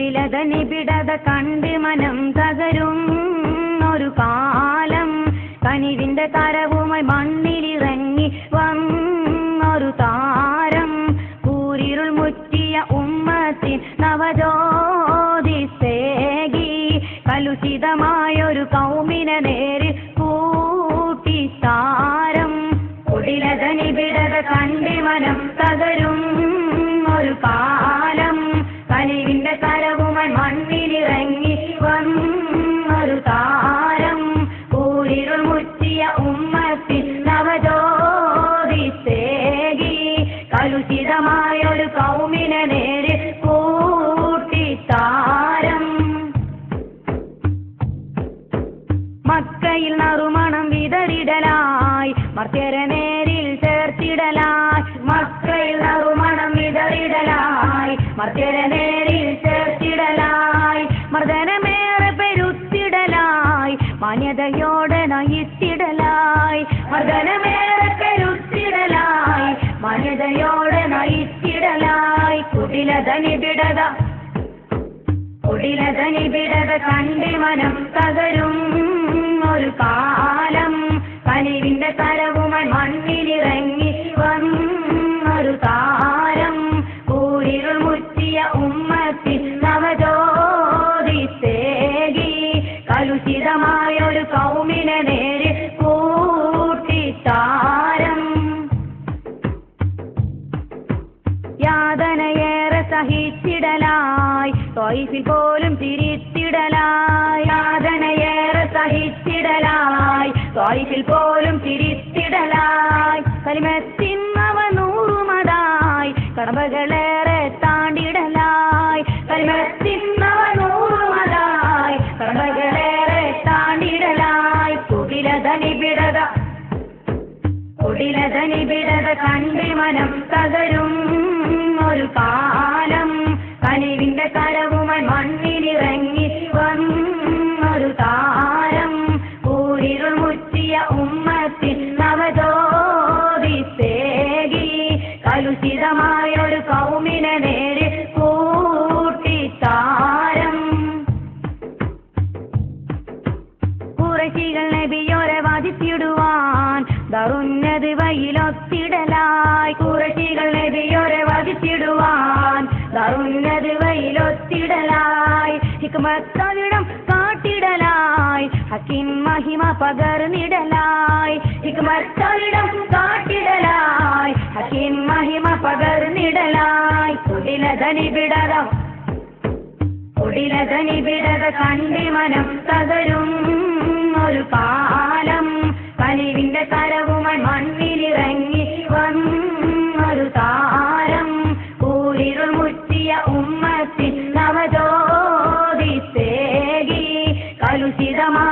കുടിലത നിബിഡത കണ്ട് മനം തകരും ഒരു കാലം കനിവിന്റെ കരവുമായി മണ്ണിലിറങ്ങി വന്നൊരു താരം കൂരിരുൾ മുറ്റിയ ഉമ്മത്തിൻ നവജ്യോതി സേകി കലുഷിതമായൊരു കൗമിനെ നേരിൽ കൂട്ടി താരം കുടിലത നിബിഡത കണ്ട് മനം തകരും ഒരു കാലം കനിവിന്റെ കരവുമായി മണ്ണിലിറങ്ങി വന്നൊരു താരം കൂരിരുൾ മുറ്റിയ ഉമ്മത്തിൻ നവജ്യോതി സേകി കലുഷിതമായൊരു കൗമിനെ നേരിൽ കൂട്ടി താരം മക്കയിൽ നറുമണം വിതറിടലായി മർത്യരെ നേരിൽ ചേർത്തിടലായി മക്കയിൽ നറുമണം വിതറിടലായി മർത്യരെ നേരിൽ ചേർത്തിടലായി മർദ്ദനമേറെ പെരുത്തിടലായി മാന്യതയോടെ നയിച്ചിടലായി മർദ്ദനമേറെ പെരുത്തിടലായി മാന്യതയോടെ നയിച്ചിടലായി കുടിലത നിബിഡത കണ്ട് മനം തകരും ഒരു കാലം കനിവിന്റെ കരവുമായി മണ്ണിലിറങ്ങി വന്നൊരു താരം കൂരിരുൾ മുറ്റിയ ഉമ്മത്തിൻ നവജ്യോതി സേകി കലുഷിതമായൊരു കൗമിനെ നേരിൽ കൂട്ടി താരം യാതനയേറെ സഹിച്ചിടലായി ത്വയ്ഫിൽ പോലും തിരിത്തിടലായി യാതനയേറെ സഹിച്ചിടലായി ത്വയ്ഫിൽ പോലും തിരിത്തിടലായി കലിമത്തിൻ നവനൂറുമതായി കടമ്പകളേറെ താണ്ടിടലായി കലിമത്തിൻ നവനൂറുമതായി കടമ്പകളേറെ താണ്ടിടലായി കുടിലത നിബിഡത കണ്ട് മനം തകരും ഒരു കാലം കനിവിന്റെ കരവുമായി മണ്ണിലിറങ്ങി വന്നൊരു താരം കൂരിരുൾ മുറ്റിയ ഉമ്മത്തിൻ നവജ്യോതി സേകി കലുഷിതമായൊരു കൗമിനെ നേരിൽ കൂട്ടി താരം ഖുറൈശികൾ നബിയോരെ വധിച്ചിടുവാൻ ദറുന്നത് വയിലൊത്തിടലായി ഖുറൈശികൾ നബിയോരെ വധിച്ചിടുവാൻ ദറുന്നത് വയിലൊത്തിടലായി ഹിക്മത്തവിടം കാട്ടിടലായി ഹക്കിൻ മഹിമ പകർന്നിടലായി ഹിക്മത്തവിടം കാട്ടിടലായി ഹക്കിൻ മഹിമ പകർന്നിടലായി കുടിലത നിബിഡത കണ്ട് മനം തകരും ഒരു കാലം കനിവിന്റെ കരവുമായി മണ്ണിലിറങ്ങി വന്നൊരു താരം കൂരിരുൾ മുറ്റിയ ഉമ്മത്തിൻ നവജ്യോതി സേകി കലുഷിതമായ